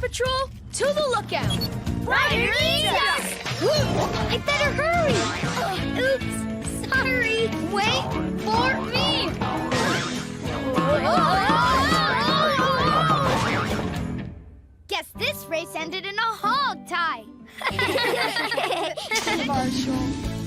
Patrol, to the lookout! Ryder needs us! I better hurry! Oops, sorry. Wait for me! Guess this race ended in a hog tie. Marshall.